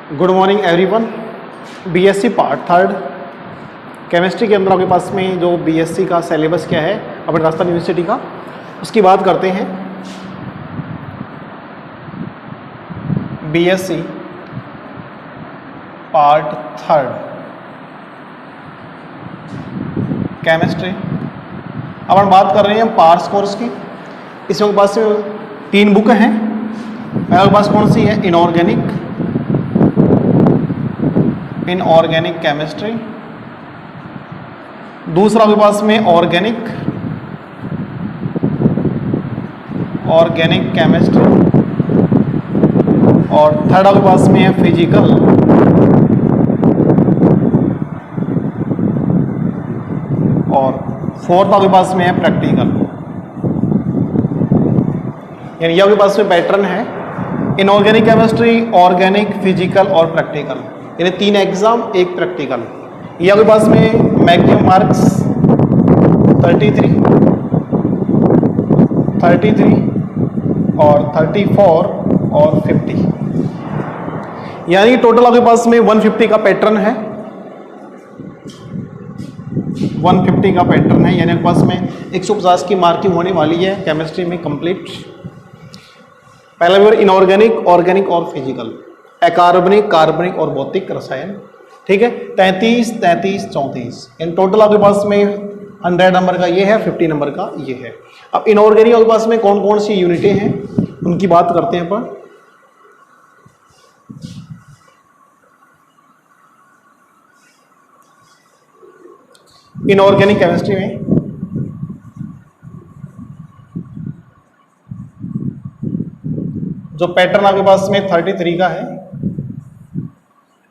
Good morning everyone. BSc part third chemistry के अंदर आपके पास में जो बीएससी का सिलेबस क्या है अपने राजस्थान यूनिवर्सिटी का, उसकी बात करते हैं। बीएससी पार्ट थर्ड केमिस्ट्री, अब हम बात कर रहे हैं पार्ट्स कोर्स की। इसमें आपके पास 3 बुक हैं। आपके पास कौन सी है? Inorganic chemistry. दूसरा आपके पास में ऑर्गेनिक केमिस्ट्री, और थर्ड आपके पास में है फिजिकल, और फोर्थ आपके पास में है प्रैक्टिकल। यानी ये आपके पास में पैटर्न है, इनऑर्गेनिक केमिस्ट्री, ऑर्गेनिक, फिजिकल और प्रैक्टिकल, यानी 3 एग्जाम 1 प्रैक्टिकल। ये आपके पास में मैक्सिमम मार्क्स 33 और 34 और 50, यानी टोटल आपके पास में 150 का पैटर्न है। 150 का पैटर्न है, यानी आपके पास में 150 की मार्किंग होने वाली है केमिस्ट्री में कंप्लीट। पहला पेपर इनऑर्गेनिक, ऑर्गेनिक और फिजिकल, अकार्बनिक, कार्बनिक और भौतिक रसायन, ठीक है। 33, 33, 34, इन टोटल आपके पास में 100 नंबर का ये है, 50 नंबर का ये है। अब इनऑर्गेनिक आपके पास में कौन कौन सी यूनिटें हैं उनकी बात करते हैं अपन। इनऑर्गेनिक केमिस्ट्री में जो पैटर्न आपके पास में 33 का है,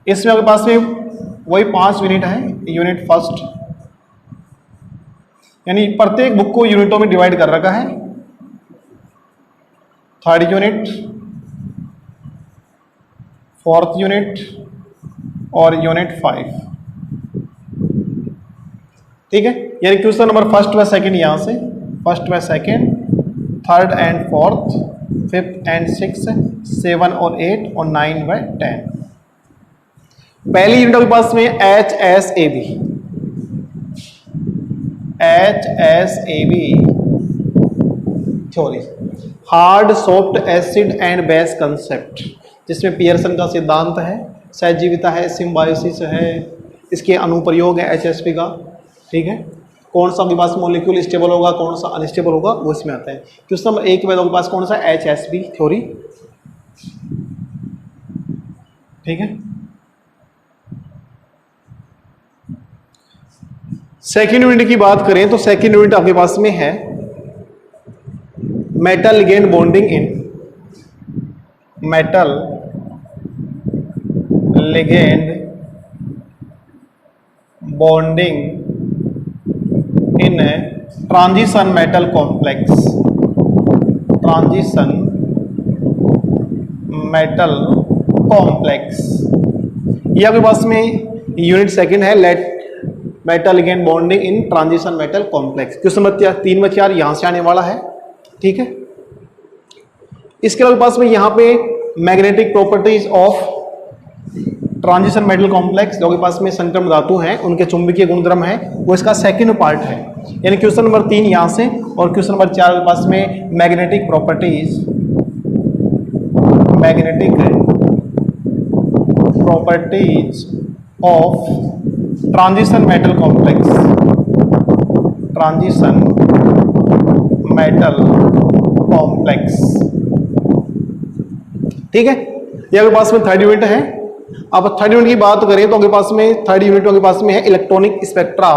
इसमें आपके पास में वही 5 यूनिट है। यूनिट फर्स्ट, यानी प्रत्येक बुक को यूनिटों में डिवाइड कर रखा है। थर्ड यूनिट, फोर्थ यूनिट और यूनिट 5, ठीक है। यानी क्वेश्चन नंबर फर्स्ट व सेकंड, यहां से फर्स्ट व second, third and fourth, fifth and six, 7 और 8 और 9 व 10। पहली यूनिट आपके पास में HSAB theory, hard soft acid and base concept, जिसमें पियर्सन का सिद्धांत है, सहजीविता है, सिम्बायोसिस है, इसके अनुप्रयोग है HSP का, ठीक है। कौन सा आपके पास मॉलिक्यूल स्टेबल होगा, कौन सा अनस्टेबल होगा, वो इसमें आता है। क्वेश्चन नंबर 1 के बाद आपके पास कौन सा HSB थ्योरी, ठीक है। सेकेंड यूनिट की बात करें तो सेकेंड यूनिट आपके पास में है metal ligand bonding in transition metal complex, ये आपके पास में यूनिट सेकेंड है, metal ligand bonding in transition metal complex. Question number 3 व 4 यहां से आने वाला है, ठीक है। इसके अलावा पास में यहाँ पे magnetic properties of transition metal complex, जो के पास में संक्रमण धातु हैं उनके चुंबकीय गुणधर्म है, वो इसका सेकंड पार्ट है। यानी क्वेश्चन नंबर 3 यहां से और क्वेश्चन नंबर 4 के पास में magnetic properties of transition metal complex, ठीक है। ये आपके पास में थर्ड यूनिट है। अब थर्ड यूनिट की बात करें तो आपके पास में थर्ड यूनिट आपके पास में है इलेक्ट्रॉनिक स्पेक्ट्रा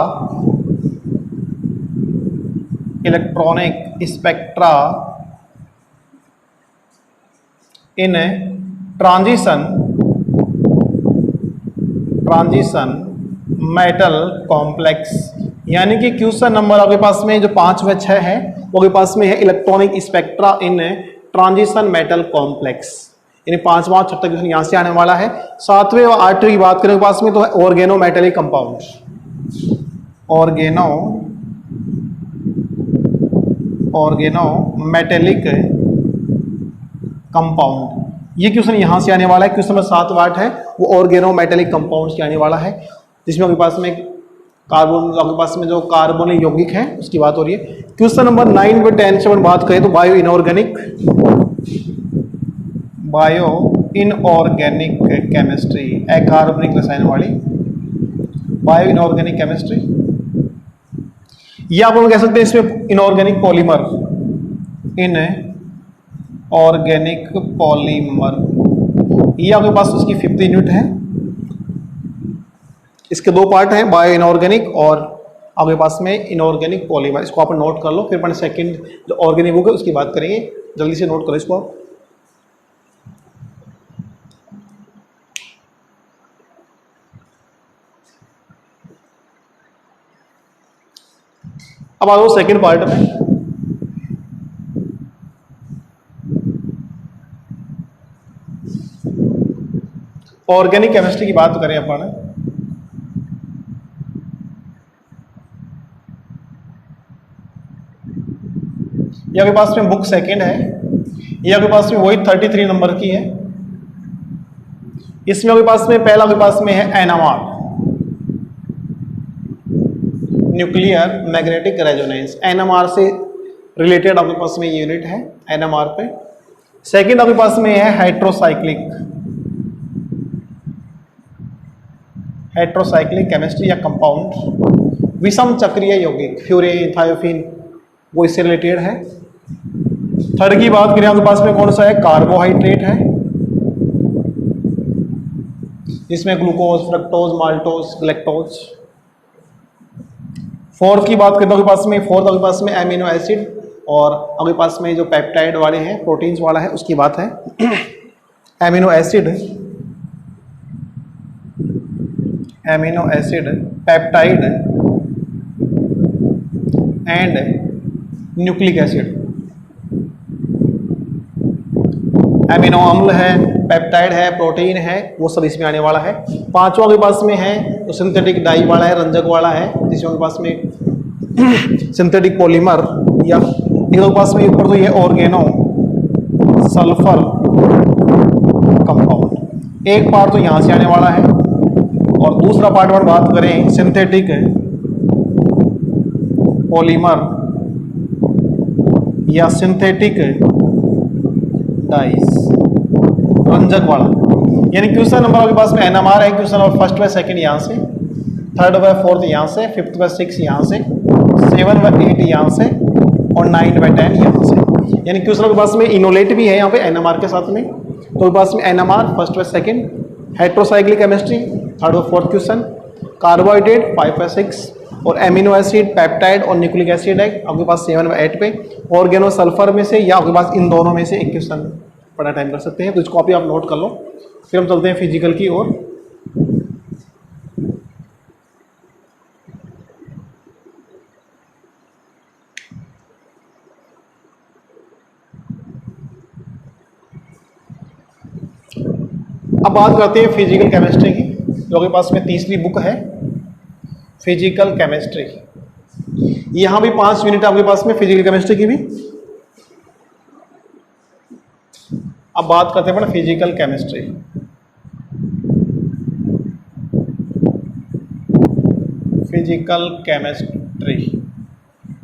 इन ट्रांजिशन मेटल कॉम्प्लेक्स, यानी कि क्वेश्चन नंबर आपके पास में जो 5 व 6 है वो आपके पास में है इलेक्ट्रॉनिक स्पेक्ट्रा इन ट्रांजिशन मेटल कॉम्प्लेक्स, यानी 5वां 6वां क्वेश्चन यहां से आने वाला है। 7वें और 8वें की बात करें पास में तो है organo metallic compound, organo metallic compound, ये क्वेश्चन यहां से आने वाला है। क्वेश्चन नंबर 7 व 8 है वो ऑर्गेनोमेटेलिक कंपाउंड्स के आने वाला है, जिसमें आपके पास में कार्बन, आपके पास में जो कार्बन यौगिक है उसकी बात हो रही है। क्वेश्चन नंबर 9 व 10 से अपन बात करें तो बायो इनऑर्गेनिक केमिस्ट्री, अकार्बनिक रसायन वाली बायो इनऑर्गेनिक केमिस्ट्री, या आप कह सकते हैं इसमें inorganic polymer, in organic polymer, ये आपके पास उसकी 5th यूनिट है। इसके दो पार्ट हैं, बायो इनऑर्गेनिक और आपके पास में इनऑर्गेनिक पॉलीमर। इसको आप नोट कर लो, फिर अपन सेकंड जो ऑर्गेनिक बुक है उसकी बात करेंगे। जल्दी से नोट करो इसको आप। अब आ जाओ सेकंड पार्ट में। ऑर्गेनिक केमिस्ट्री की बात करें अपन, ये आपके पास में बुक सेकंड है, ये आपके पास में वही 33 नंबर की है। इसमें आपके पास में पहला आपके पास में है NMR, nuclear magnetic resonance, NMR से रिलेटेड आपके पास में यूनिट है एनएमआर पे। सेकंड आपके पास में है हेट्रोसाइक्लिक केमिस्ट्री या कंपाउंड, विषम चक्रीय यौगिक, फ्यूरेन, थायोफिन, वो इससे रिलेटेड है। थर्ड की बात करें आपके पास में कौन सा है, कार्बोहाइड्रेट है, इसमें glucose, fructose, maltose, lactose. Fourth की बात करें तो आपके पास में आपके पास में एमिनो एसिड, और आपके पास में जो पेप्टाइड वाले हैं, प्रोटीन्स वाला है, उसकी बात है। Amino acid, peptide and nucleic acid. Amino अम्ल है, पेप्टाइड है, प्रोटीन है, वो सब इसमें आने वाला है। पांचवा के पास में है तो सिंथेटिक डाई वाला है, रंजक वाला है, जिसमें के पास में सिंथेटिक पॉलीमर, या एक पास में ऊपर तो ये ऑर्गेनो सल्फर कंपाउंड। एक पार्ट तो यहाँ से आने वाला है, और दूसरा पार्ट पर बात करें सिंथेटिक पॉलीमर या सिंथेटिक डाइस, रंजक वाला। यानी क्वेश्चन नंबर आपके पास में एनएमआर है, क्वेश्चन नंबर फर्स्ट व सेकंड यहाँ से, थर्ड व फोर्थ यहाँ से, फिफ्थ व 6 यहाँ से, 7 व 8 यहाँ से, और 9 व 10 यहाँ से। यानी क्वेश्चन के पास में इनोलेट भी है यहाँ पे एनएमआर के साथ में। तो पास में एनएमआर फर्स्ट व सेकंड, हेट्रोसाइक्लिक केमिस्ट्री थर्ड व फोर्थ क्वेश्चन, कार्बोहाइड्रेट 5 व 6, और एमिनो एसिड, पेप्टाइड और न्यूक्लिक एसिड है आपके पास 7 व 8 पे। ऑर्गेनो सल्फर में से या आपके पास इन दोनों में से एक क्वेश्चन पढ़ा टाइम कर सकते हैं, तो इसको कॉपी आप नोट कर लो। फिर हम चलते हैं फिजिकल की ओर। अब बात करते हैं फिजिकल केमिस्ट्री की, जो आपके पास में तीसरी बुक है फिजिकल केमिस्ट्री। यहाँ भी 5 यूनिट आपके पास में फिजिकल केमिस्ट्री की भी। अब बात करते हैं फिजिकल केमिस्ट्री।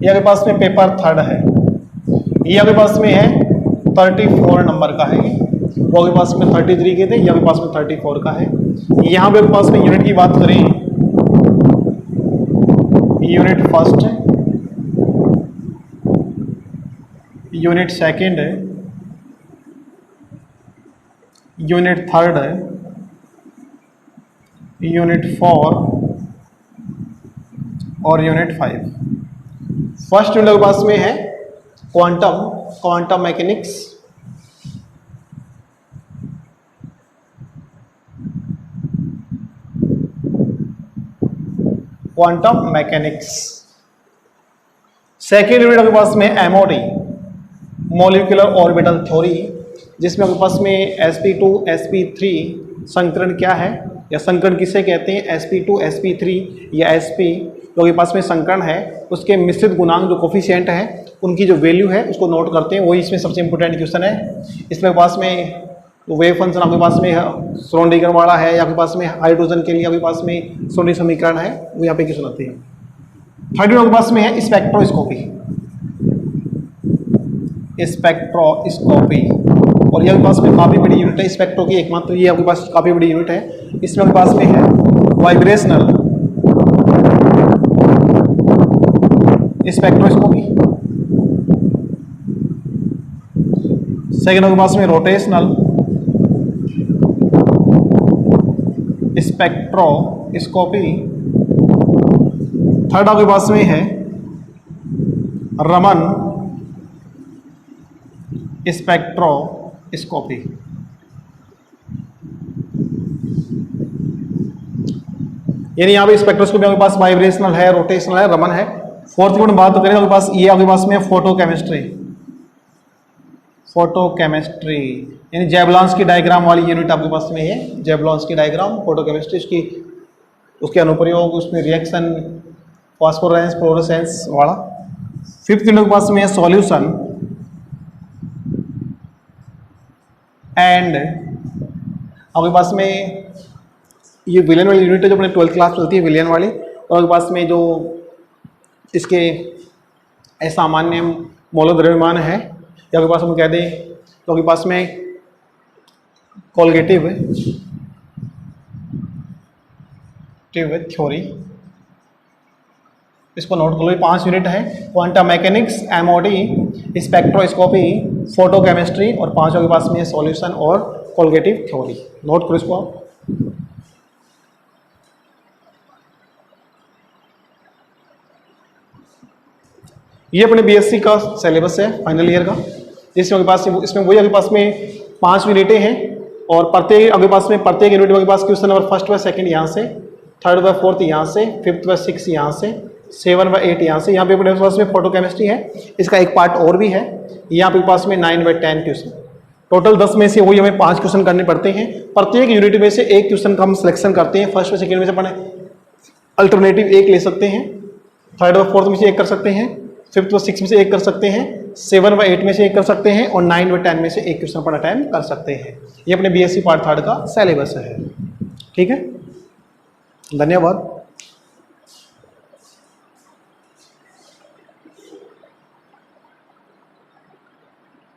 ये आपके पास में पेपर थर्ड है, ये आपके पास में है 34 नंबर का है, वो आपके पास में 33 के थे, ये आपके पास में 34 का है। यहाँ पे आपके पास में यूनिट की बात करें, यूनिट फर्स्ट है, यूनिट सेकंड है, यूनिट थर्ड है, यूनिट 4 और यूनिट 5। फर्स्ट यूनिट के पास में है क्वांटम मैकेनिक्स, सेकेंड यूनिट आपके पास में एमओडी, मॉलिक्यूलर ऑर्बिटल थ्योरी, जिसमें आपके पास में sp2 sp3 संकरण क्या है या संकरण किसे कहते हैं, sp2 sp3 या sp जो आपके पास में संकरण है, उसके मिश्रित गुणांक जो कोफिशिएंट है उनकी जो वैल्यू है उसको नोट करते हैं। वही इसमें सबसे इंपॉर्टेंट क्वेश्चन है। इसमें पास में तो वेव फंक्शन आपके पास में श्रोडिंगर वाला है, या आपके पास में हाइड्रोजन के लिए आपके पास में श्रोडिंगर समीकरण है, वो यहाँ पे क्वेश्चन आते हैं। थर्ड आपके पास में है स्पेक्ट्रोस्कोपी। स्पेक्ट्रोस्कोपी, और ये आपके पास में काफ़ी बड़ी यूनिट है स्पेक्ट्रो की, एकमात्र ये आपके पास काफ़ी बड़ी यूनिट है। इसमें आपके पास में है वाइब्रेशनल स्पेक्ट्रोस्कोपी, सेकेंड आपके पास में रोटेशनल स्पेक्ट्रोस्कोपी, थर्ड आपके पास में है रमन स्पेक्ट्रोस्कोपी। यानी यहाँ पे स्पेक्ट्रोस्कोपी आपके पास वाइब्रेशनल है, रोटेशनल है, रमन है। फोर्थ में बात करें आपके पास, ये आपके पास में फोटोकेमिस्ट्री। फोटोकेमिस्ट्री यानी जैवलॉन्स की डायग्राम वाली यूनिट आपके पास में है, जैवलॉन्स की डायग्राम, फोटोकेमिस्ट्री, उसकी उसके अनुप्रयोग, उसमें रिएक्शन, फास्फोरेंस, फ्लोरोसेंस वाला। फिफ्थ यूनिट के पास में है सॉल्यूशन एंड आपके पास में ये विलियन वाली यूनिट है जो अपने 12th क्लास चलती है, विलियन वाली। और आपके पास में जो इसके असामान्य मौल द्रव्यमान है, या आपके पास हम कह दें तो आपके पास में कोलगेटिव थ्योरी, इसको नोट कर लो। 5 यूनिट है, quantum mechanics, MoD, spectroscopy, photochemistry, और 5 के पास में सॉल्यूशन और कोलगेटिव थ्योरी। नोट करो इसको आप। ये अपने बीएससी का सिलेबस है फाइनल ईयर का, जिसमें आपके पास इसमें वही आपके पास में 5 यूनिटें हैं, और प्रत्येक आपके पास में प्रत्येक यूनिट में आपके पास क्वेश्चन नंबर फर्स्ट व सेकंड यहाँ से, थर्ड व फोर्थ यहाँ से, फिफ्थ व सिक्स यहाँ से, 7 व 8 यहाँ से। यहाँ पे अपने पास में फोटोकेमिस्ट्री है, इसका एक पार्ट और भी है। यहाँ पे पास में 9 व 10 क्वेश्चन, टोटल 10 में से वही हमें 5 क्वेश्चन करने पड़ते हैं। प्रत्येक यूनिट में से एक क्वेश्चन का हम सिलेक्शन करते हैं। फर्स्ट व सेकंड में से अपने अल्टरनेटिव एक ले सकते हैं, थर्ड व फोर्थ में से एक कर सकते हैं, फिफ्थ व सिक्स में से एक कर सकते हैं, 7 व 8 में से एक कर सकते हैं, और 9 व 10 में से एक क्वेश्चन पर अटेम्प्ट कर सकते हैं। ये अपने बीएससी पार्ट 3 का सिलेबस है। ठीक है, धन्यवाद।